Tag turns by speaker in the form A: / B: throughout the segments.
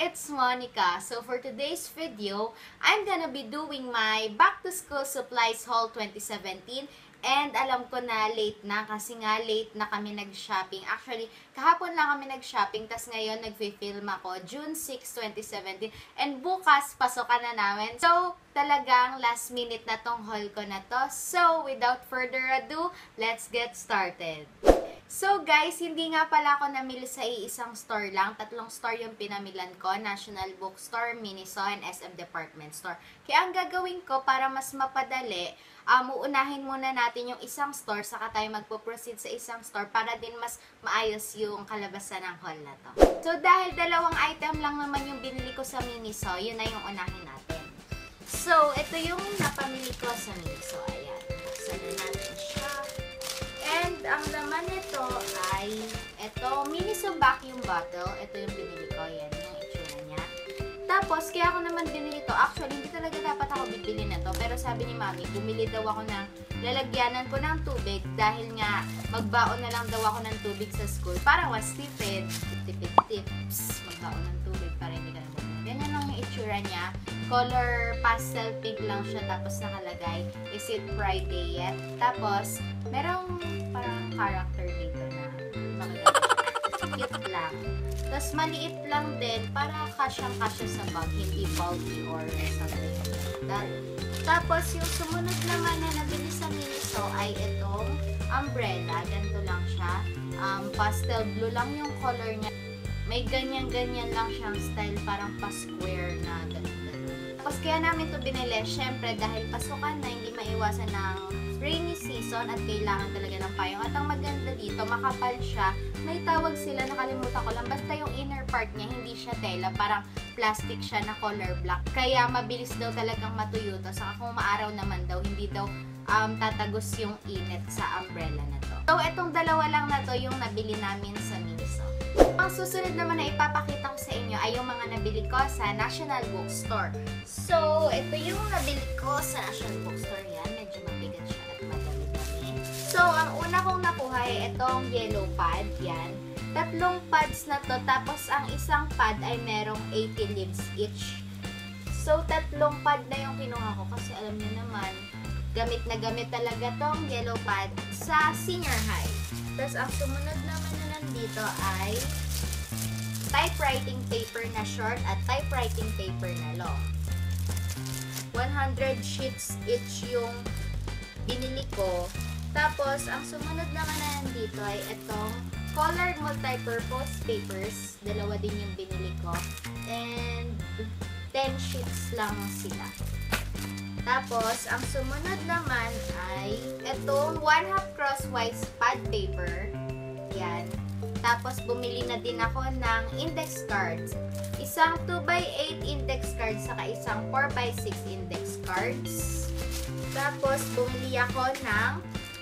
A: it's Monica. So for today's video, I'm gonna be doing my Back to School Supplies Haul 2017. And alam ko na late na kasi nga late na kami nag-shopping. Actually, kahapon lang kami nag-shopping, tas ngayon nagfi-film ako June 6, 2017. And bukas, pasokan na namin. So, talagang last minute na tong haul ko na to. So, without further ado, let's get started. So guys, hindi nga pala ako namili sa iisang store lang. Tatlong store yung pinamilan ko. National Bookstore, Miniso, and SM Department Store. Kaya ang gagawin ko para mas mapadali, uunahin muna natin yung isang store, saka tayo magpo-proceed sa isang store para din mas maayos yung kalabasan ng haul na to. So dahil dalawang item lang naman yung binili ko sa Miniso, yun na yung unahin natin. So, ito yung napamili ko sa Miniso. Ayan. Buksan na natin siya. And ang laman nito ay ito, Miniso vacuum bottle. Ito yung binili ko. Yan yung itsura niya. Tapos, kaya ako naman binili to. Actually, hindi talaga dapat ako bibili na to. Pero sabi ni Mami, bumili daw ako ng lalagyanan ko ng tubig dahil nga magbaon na lang daw ako ng tubig sa school. Parang was tipid. Tipid tips. Magbaon ng tubig para hindi ka na bumili. Ganyan lang yung itsura niya. Color pastel pink lang siya. Tapos nakalagay, is it Friday yet? Tapos, merong parang character dito na cute lang. Tapos maliit lang din para kasyang-kasya sa bag, hindi bulky or something like that. Tapos yung sumunod naman na nabili sa Miniso ay itong umbrella. Ganito lang siya. Pastel blue lang yung color niya. May ganyan-ganyan lang siyang style, parang pa-square na ganito. Tapos kaya namin ito binili, syempre dahil pasukan na, hindi maiwasan ng rainy season at kailangan talaga ng payong. At ang maganda dito, makapal siya. May tawag sila, nakalimutan ko lang. Basta yung inner part niya, hindi siya tela. Parang plastic siya na color black. Kaya mabilis daw talagang matuyo to. Saka kung maaraw naman daw, hindi daw tatagos yung init sa umbrella na to. So, itong dalawa lang na to yung nabili namin sa Miniso. Ang susunod naman na ipapakita ko sa inyo ay yung mga nabili ko sa National Bookstore. So, ito yung nabili ko sa National Bookstore. Yan, medyo mabigat siya at madami-dami. So, ang una kong nakuha ay itong yellow pad. Yan. Tatlong pads na to, tapos ang isang pad ay merong 80 leaves each. So, tatlong pad na yung kinuha ko kasi alam niyo naman, gamit na gamit talaga tong yellow pad sa senior high. Tapos, ang sumunod naman na nandito ay typewriting paper na short at typewriting paper na long. 100 sheets each yung binili ko. Tapos, ang sumunod naman na nandito ay itong colored multi-purpose papers. Dalawa din yung binili ko. And 10 sheets lang sila. Tapos, ang sumunod naman ay itong 1/2 crosswise pad paper. Yan. Tapos, bumili na din ako ng index cards. Isang 2x8 index cards, saka isang 4x6 index cards. Tapos, bumili ako ng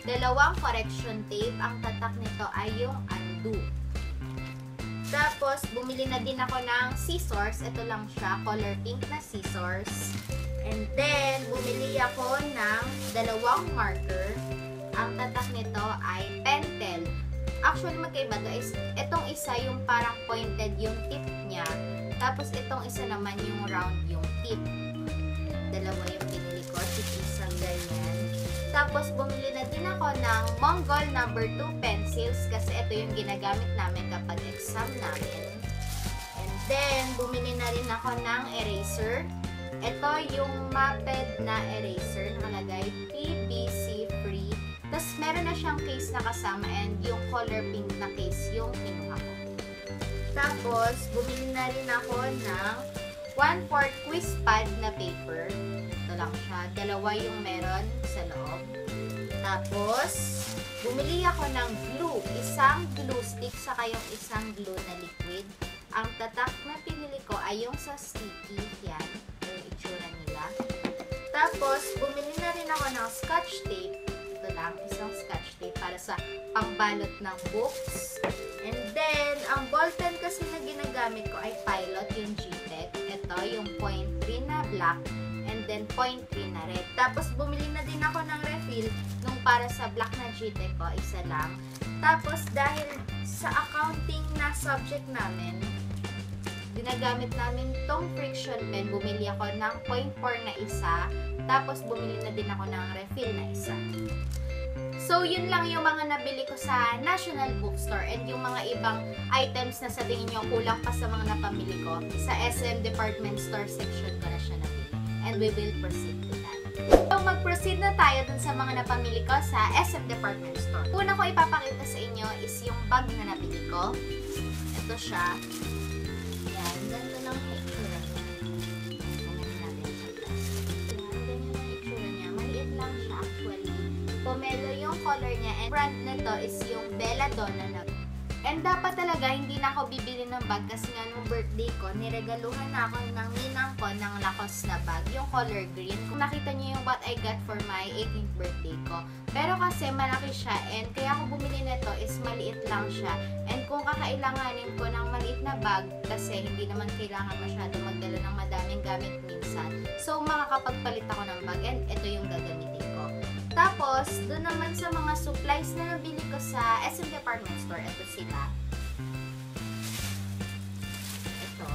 A: dalawang correction tape. Ang tatak nito ay yung undo. Tapos, bumili na din ako ng scissors. Ito lang siya, color pink na scissors. And then, bumili ako ng dalawang marker. Ang tatak nito ay pentel. Actually, magkaiba to is, itong isa yung parang pointed yung tip niya. Tapos, itong isa naman yung round yung tip. Dalawa yung pinili ko. Isang ganyan. Tapos, bumili na din ako ng Mongol No. 2 pencils kasi ito yung ginagamit namin kapag exam namin. And then, bumili na rin ako ng eraser. Ito yung mapped na eraser. Nakalagay PVC free. Tapos, meron na siyang case na kasama and yung color pink na case yung kinuha ko. Tapos, bumili na rin ako ng 1/4 quiz pad na paper. Ito lang siya. Dalawa yung meron sa loob. Tapos, bumili ako ng glue. Isang glue stick saka yung isang glue na liquid. Ang tatak na pinili ko ay yung sa sticky. Yan. Yung itsura nila. Tapos, bumili na rin ako ng scotch tape. Ito lang, isang scotch tape para sa pangbalot ng books. And then, ang ball pen kasi na ginagamit ko ay Pilot, yung G-Tech. Ito, yung 0.3 na black. And then, 0.3 na red. Tapos, bumili na din ako ng refill nung para sa black na G-Tech ko, isa lang. Tapos, dahil sa accounting na subject namin, ginagamit namin tong friction pen. Bumili ako ng 0.4 na isa, tapos bumili na din ako ng refill na isa. So, yun lang yung mga nabili ko sa National Bookstore, and yung mga ibang items na sa tingin nyo kulang pa sa mga napamili ko, sa SM Department Store section ko na siya nabili. And we will proceed to that. So, mag-proceed na tayo dun sa mga napamili ko sa SM Department Store. Una ko ipapakita sa inyo is yung bag na nabili ko. Ito siya. Yan, ganito lang yung itsura niya. Ganyan ang itsura niya. Maliit lang siya actually. Pomelo yung color niya, and brand nito is yung Belladonna na. And dapat talaga hindi na ako bibili ng bag kasi nga nung birthday ko, niregaluhan na ako ng ninang ko ng Lacoste na bag, yung color green. Kung nakita niyo yung what I got for my 18th birthday ko. Pero kasi malaki siya, and kaya ako bumili nito is maliit lang siya. And kung kakailanganin ko ng maliit na bag, kasi hindi naman kailangan masyado magdala ng madaming gamit minsan. So makakapagpalit ako ng bag, and ito yung gagamitin ko. Tapos, doon naman sa mga supplies na nabili ko sa SM Department Store, ito sila. Ito.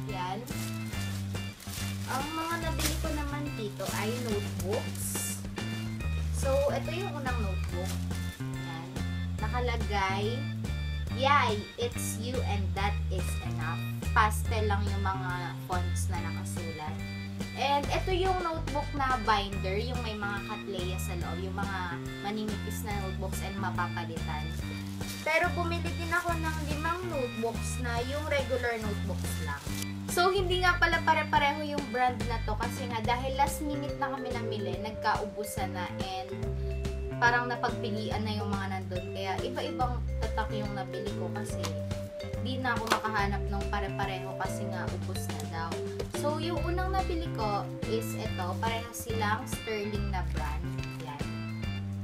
A: Yan. Ang mga nabili ko naman dito ay notebooks. So, ito yung unang notebook. Yan. Nakalagay, "Yay, it's you and that is enough." Pastel lang yung mga fonts na nakasulat. And ito yung notebook na binder, yung may mga katleya sa loob, yung mga maninipis na notebooks and mapapalitan. Pero bumili din ako ng 5 notebooks na yung regular notebooks lang. So, hindi nga pala pare-pareho yung brand na to kasi nga dahil last minute na kami namili, nagkaubusan na, and parang napagpilian na yung mga nandun. Kaya iba-ibang tatak yung nabili ko kasi di na ako makahanap ng pare-pareho kasi nga ubos na daw. So, yung unang nabili ko is ito. Parehas silang Sterling na brand. Yan.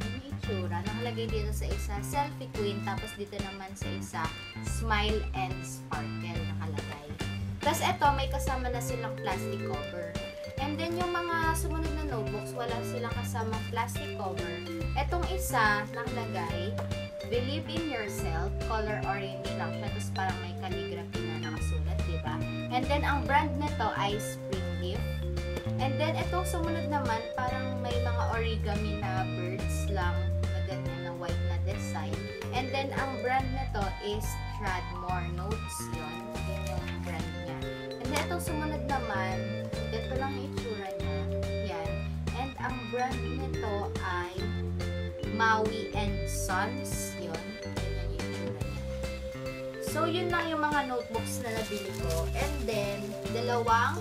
A: Yung itsura. Nakalagay dito sa isa, Selfie Queen. Tapos dito naman sa isa, Smile and Sparkle nakalagay. Tapos ito, may kasama na silang plastic cover. And then, yung mga sumunod na notebooks, wala silang kasamang plastic cover. Etong isa, nakalagay, Believe in Yourself. Color orange lang siya. Tapos parang may calligraphy na nakasulat, diba? And then, ang brand nito ay Spring Leaf. And then, itong sumunod naman, parang may mga origami na birds lang na ganyan na white na design. And then, ang brand nito is Strathmore Notes. Yun. Yun yung brand niya. And then, itong sumunod naman, ito lang yung itsura niya. Yan. And ang brand nito ay Maui and Sons. Yun. Yan yung itsura niya. So, yun lang yung mga notebooks na nabili ko. And then, 2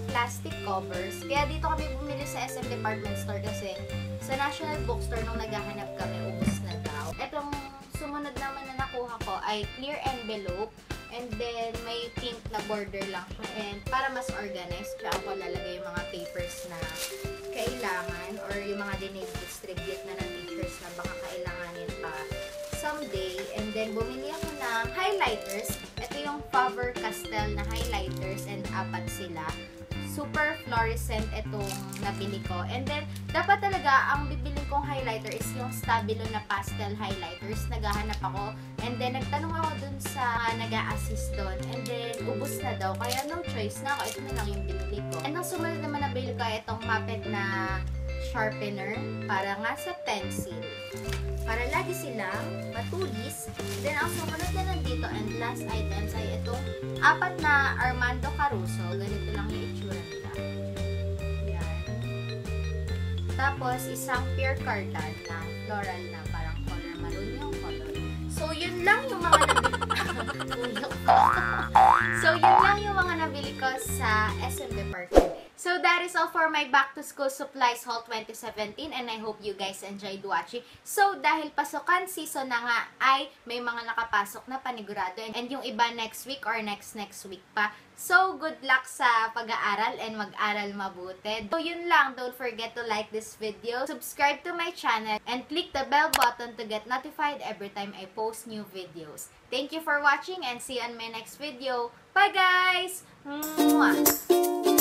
A: plastic covers. Kaya dito kami bumili sa SM Department Store kasi sa National Bookstore nung naghahanap kami, ubos na daw. Etong sumunod naman na nakuha ko ay clear envelope. And then, may pink na border lang siya. And para mas organized, siya ako lalagay yung mga papers na kailangan or yung mga dinedistribute na ng teachers na baka kailanganin pa someday. And then, bumili ako ng highlighters. Ito yung Faber-Castell na highlighters, and 4 sila. Super fluorescent itong nabili ko. And then, dapat talaga ang bibili kong highlighter is yung Stabilo na pastel highlighters. Naghahanap ako. And then, nagtanong ako dun sa nag-a-assist doon. And then, ubos na daw. Kaya no choice na ako. Ito na lang yung binili ko. And ang sumunod naman nabili ko ay itong Muppet na sharpener para nga sa pencil. Para lagi silang matulis. Then, ang sumunod na nandito and last items ay itong 4 na Armando Caruso. Ganito lang yung itsura nila. Yan. Tapos, isang pure carton na floral na parang color maroon yung color. So, yun lang yung mga nabili So, yun lang yung mga nabili ko sa SM Department. So, that is all for my Back to School Supplies Haul 2017, and I hope you guys enjoyed watching. So, dahil pasukan season na nga, ay may mga nakapasok na panigurado, and yung iba next week or next week pa. So, good luck sa pag-aaral and mag-aral mabuti. So, yun lang. Don't forget to like this video, subscribe to my channel, and click the bell button to get notified every time I post new videos. Thank you for watching, and see you on my next video. Bye, guys! Mwah!